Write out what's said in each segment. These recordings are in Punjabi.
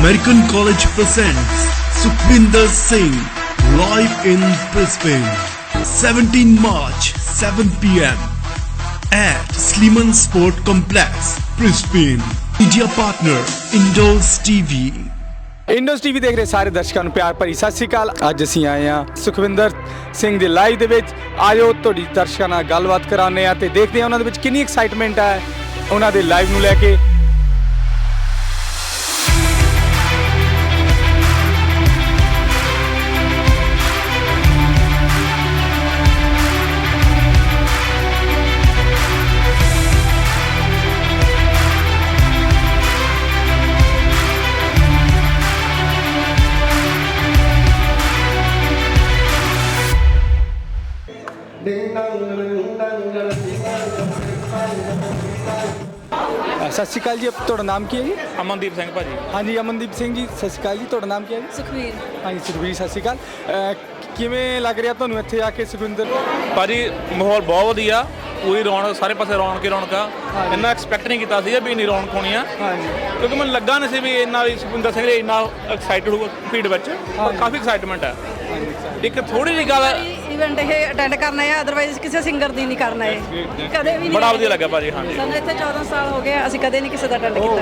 American College presents Sukhvinder Singh live in Brisbane, 17 March, 7 p.m. at Sleeman Sport Complex, Brisbane. Media partner Indus TV. Indus TV ਦੇਖ ਰਹੇ ਸਾਰੇ ਦਰਸ਼ਕਾਂ ਨੂੰ ਪਿਆਰ ਭਰੀ ਸਤਿ ਸ਼੍ਰੀ ਅਕਾਲ। ਅੱਜ ਅਸੀਂ ਆਏ ਹਾਂ ਸੁਖਵਿੰਦਰ ਸਿੰਘ ਦੇ ਲਾਈਵ ਦੇ ਵਿੱਚ। ਆਜੋ ਤੁਹਾਡੀ ਦਰਸ਼ਕਾਂ ਨਾਲ ਗੱਲਬਾਤ ਕਰਾਉਂਦੇ ਆ ਤੇ ਦੇਖਦੇ ਹਾਂ ਉਹਨਾਂ ਦੇ ਵਿੱਚ ਕਿੰਨੀ ਐਕਸਾਈਟਮੈਂਟ ਹੈ ਉਹਨਾਂ ਦੇ ਲਾਈਵ ਨੂੰ ਲੈ ਕੇ। ਸਤਿ ਸ਼੍ਰੀ ਅਕਾਲ ਜੀ, ਤੁਹਾਡਾ ਨਾਮ ਕੀ ਹੈ ਜੀ? ਅਮਨਦੀਪ ਸਿੰਘ ਭਾਜੀ। ਹਾਂਜੀ ਅਮਨਦੀਪ ਸਿੰਘ ਜੀ, ਸਤਿ ਸ਼੍ਰੀ ਅਕਾਲ ਜੀ। ਤੁਹਾਡਾ ਨਾਮ ਕੀ ਹੈ ਜੀ? ਸੁਖਵੀਰ। ਹਾਂਜੀ ਸੁਖਵੀਰ, ਸਤਿ ਸ਼੍ਰੀ ਅਕਾਲ। ਕਿਵੇਂ ਲੱਗ ਰਿਹਾ ਤੁਹਾਨੂੰ ਇੱਥੇ ਆ ਕੇ ਸੁਖਵਿੰਦਰ? ਭਾਜੀ ਮਾਹੌਲ ਬਹੁਤ ਵਧੀਆ, ਪੂਰੀ ਰੌਣਕ, ਸਾਰੇ ਪਾਸੇ ਰੌਣਕ ਹੀ ਰੌਣਕ ਆ। ਇੰਨਾ ਐਕਸਪੈਕਟ ਨਹੀਂ ਕੀਤਾ ਸੀ ਵੀ ਇੰਨੀ ਰੌਣਕ ਹੋਣੀ ਆ, ਕਿਉਂਕਿ ਮੈਨੂੰ ਲੱਗਾ ਨਹੀਂ ਸੀ ਵੀ ਇੰਨਾ ਵੀ ਸੁਖਵਿੰਦਰ ਸਿੰਘ ਇੰਨਾ ਐਕਸਾਈਟਡ ਹੋਊਗਾ ਭੀੜ ਵਿੱਚ। ਪਰ ਕਾਫੀ ਐਕਸਾਈਟਮੈਂਟ ਹੈ। ਇੱਕ ਥੋੜੀ ਜਿਹੀ ਗੱਲ ਇਵੈਂਟ ਇਹ ਅਟੈਂਡ ਕਰਨਾ ਹੈ, ਅਦਰਵਾਈਜ਼ ਕਿਸੇ ਸਿੰਗਰ ਦੀ ਨਹੀਂ ਕਰਨਾ ਹੈ, ਕਦੇ ਵੀ ਨਹੀਂ। ਬੜਾ ਵਧੀਆ ਲੱਗਾ ਭਾਜੀ। ਹਾਂਜੀ ਸਾਨੂੰ ਇੱਥੇ 14 ਸਾਲ ਹੋ ਗਏ, ਅਸੀਂ ਕਦੇ ਨਹੀਂ ਕਿਸੇ ਦਾ ਅਟੈਂਡ ਕੀਤਾ।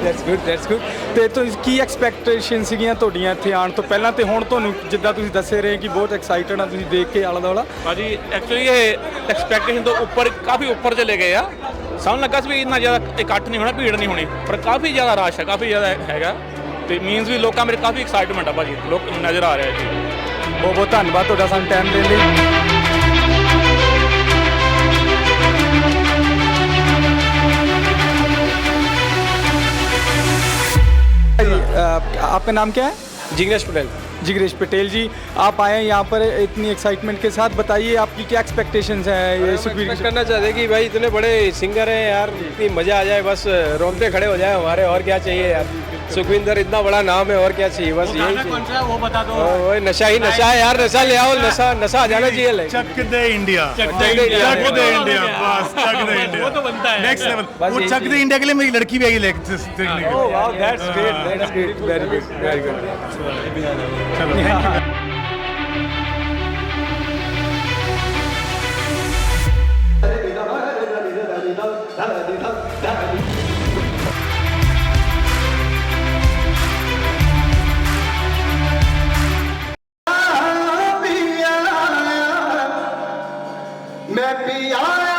That's good. ਤੇ ਤੁਸੀਂ ਕੀ ਐਕਸਪੈਕਟੇਸ਼ਨ ਸੀਗੀਆਂ ਤੁਹਾਡੀਆਂ ਇੱਥੇ ਆਉਣ ਤੋਂ ਪਹਿਲਾਂ ਤੇ ਹੁਣ ਤੁਹਾਨੂੰ ਜਿੱਦਾਂ ਤੁਸੀਂ ਦੱਸੇ ਰਹੇ ਕਿ ਬਹੁਤ ਐਕਸਾਈਟਡ ਆ ਤੁਸੀਂ ਦੇਖ ਕੇ ਆਲਾ ਦੁਆਲਾ? ਭਾਜੀ ਐਕਚੁਅਲੀ ਇਹ ਐਕਸਪੈਕਟੇਸ਼ਨ ਤੋਂ ਉੱਪਰ, ਕਾਫੀ ਉੱਪਰ ਚਲੇ ਗਏ ਆ। ਸਾਨੂੰ ਲੱਗਾ ਸੀ ਵੀ ਇੰਨਾ ਜ਼ਿਆਦਾ ਇਕੱਠ ਨਹੀਂ ਹੋਣਾ, ਭੀੜ ਨਹੀਂ ਹੋਣੀ, ਪਰ ਕਾਫੀ ਜ਼ਿਆਦਾ ਰਸ਼ ਹੈ, ਕਾਫੀ ਜ਼ਿਆਦਾ ਹੈਗਾ। ਤੇ ਮੀਨਸ ਵੀ ਲੋਕਾਂ ਮੇਰੇ ਕਾਫੀ ਐਕਸਾਈਟਮੈਂਟ ਆ ਭਾਜੀ, ਲੋਕ ਨਜ਼ਰ ਆ ਰਿਹਾ ਜੀ। ਬਹੁਤ ਬਹੁਤ ਧੰਨਵਾਦ ਤੁਹਾਡਾ ਸਾਨੂੰ ਟਾਈਮ ਦੇਣ ਲਈ। आपका नाम क्या है? जिग्नेश पटेल। जिग्नेश पटेल जी, आप आए हैं यहाँ पर इतनी एक्साइटमेंट के साथ, बताइए आपकी क्या एक्सपेक्टेशंस हैं? ये सुखवीर करना चाहते कि भाई इतने बड़े सिंगर हैं यार, इतनी मज़ा आ जाए, बस रोंगटे खड़े हो जाए हमारे, और क्या चाहिए यार। सुखविंदर इतना बड़ा नाम है, और क्या चाहिए, बस यही चाहिए। वो बता दो। वही नशा ही नशा है यार, नशा ले आओ, नशा आ जाना चाहिए। चक दे इंडिया, चक दे इंडिया, बस चक दे इंडिया, वो तो बनता है नेक्स्ट लेवल। वो चक दे इंडिया के लिए मेरी लड़की भी आई देखने के लिए। Oh wow, that's great, that's great, very good, very good. चलो मैं भी आया,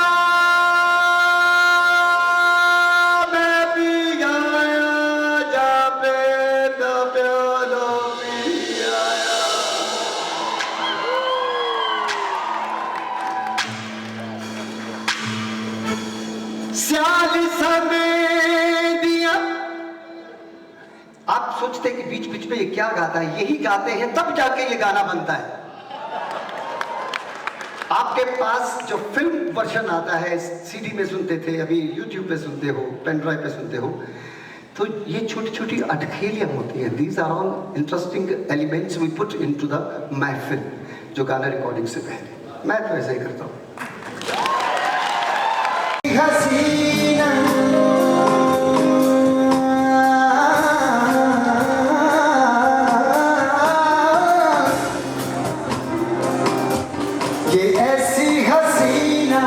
मैं भी आया, जा पे द प्यालो भी आया। स्याल समय दिया। आप सोचते कि बीच बीच में ये क्या गाता है? यही गाते हैं तब जाके ये गाना बनता है। आपके पास जो फिल्म वर्जन आता है, सीडी में सुनते थे, अभी यूट्यूब पे सुनते हो, पेन ड्राइव पे सुनते हो, तो ये छोटी छोटी अटखेलियां होती हैं। These are all interesting elements we put into the महफिल, जो गाना रिकॉर्डिंग से पहले। मैं तो ऐसा ही करता हूँ। ये ऐसी हसीना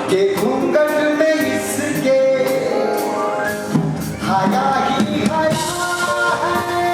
के घूंघट में इसके हाया ही हाया है।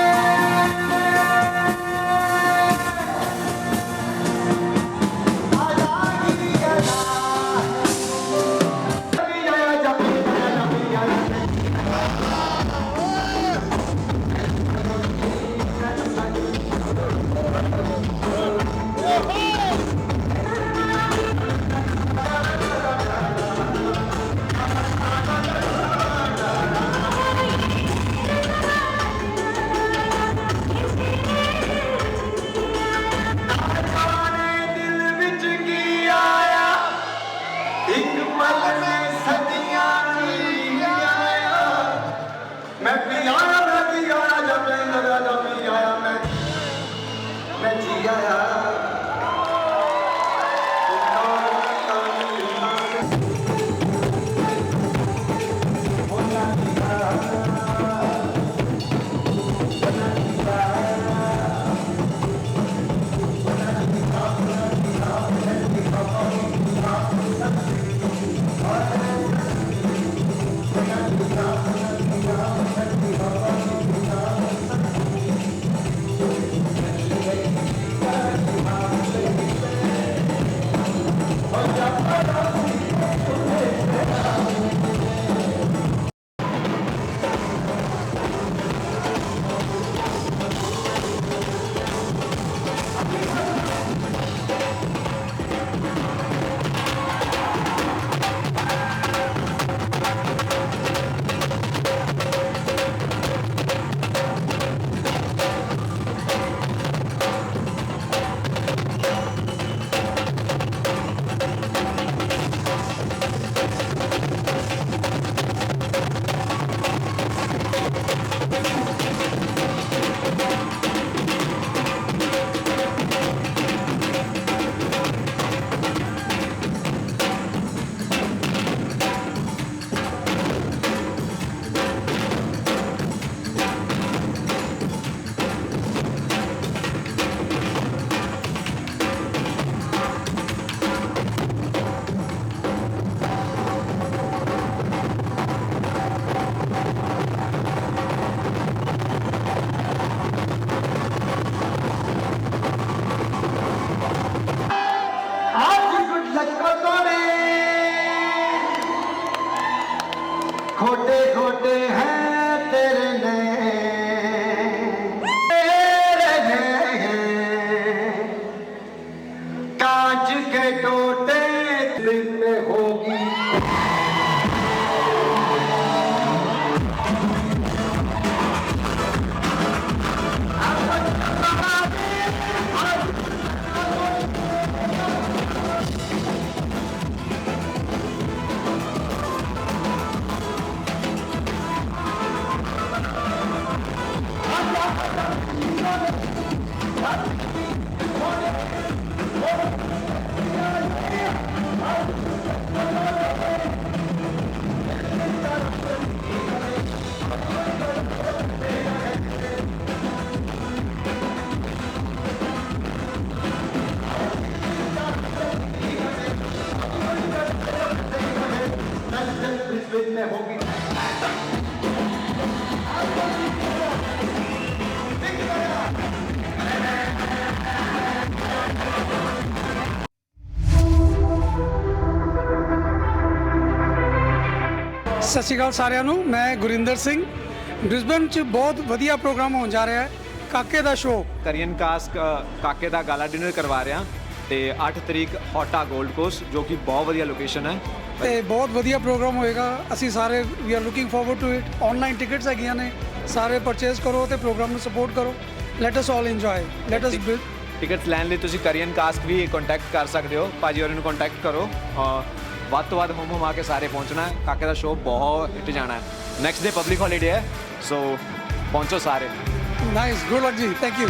खोटे खोटे हैं तेरे नैन, तेरे नैन कांच के टोटे दिल में होगी। ਸਤਿ ਸ਼੍ਰੀ ਅਕਾਲ ਸਾਰਿਆਂ ਨੂੰ। ਮੈਂ ਗੁਰਿੰਦਰ ਸਿੰਘ। ਬ੍ਰਿਸਬਨ 'ਚ ਬਹੁਤ ਵਧੀਆ ਪ੍ਰੋਗਰਾਮ ਹੋਣ ਜਾ ਰਿਹਾ ਹੈ। ਕਾਕੇ ਦਾ ਸ਼ੋਅ ਕਰੀਅਨ ਕਾਸਟ ਕਾਕੇ ਦਾ ਗਾਲਾ ਡਿਨਰ ਕਰਵਾ ਰਹੇ ਹਾਂ ਤੇ 8 ਤਰੀਕ ਹੋਟਾ 골ਡ ਕੋਸਟ, ਜੋ ਕਿ ਬਹੁਤ ਵਧੀਆ ਲੋਕੇਸ਼ਨ ਹੈ ਤੇ ਬਹੁਤ ਵਧੀਆ ਪ੍ਰੋਗਰਾਮ ਹੋਏਗਾ। ਅਸੀਂ ਸਾਰੇ we are looking forward to it. Online tickets ਹੈਗੀਆਂ ਨੇ, ਸਾਰੇ ਪਰਚੇਸ ਕਰੋ ਤੇ ਪ੍ਰੋਗਰਾਮ ਨੂੰ ਸਪੋਰਟ ਕਰੋ। ਲੈਟ ਅਸ ਆਲ ਇੰਜੋਏ, ਲੈਟ ਅਸ ਟਿਕਟਸ ਲੈਣ ਲਈ ਤੁਸੀਂ ਕਰੀਅਨ ਕਾਸਟ ਵੀ ਕੰਟੈਕਟ ਕਰ ਸਕਦੇ ਹੋ। ਭਾਜੀ ਹੋਰਾਂ ਨੂੰ ਕੰਟੈਕਟ ਕਰੋ। ਵੱਧ ਤੋਂ ਵੱਧ ਹੋਮ ਆ ਕੇ ਸਾਰੇ ਪਹੁੰਚਣਾ ਹੈ। ਕਾਕੇ ਦਾ ਸ਼ੋਅ ਬਹੁਤ ਹਿੱਟ ਜਾਣਾ ਹੈ। ਨੈਕਸਟ ਡੇ ਪਬਲਿਕ ਹੌਲੀਡੇ ਹੈ, ਸੋ ਪਹੁੰਚੋ ਸਾਰੇ। ਨਾਈਸ, ਗੁੱਡ ਲੱਕ ਜੀ, ਥੈਂਕ ਯੂ।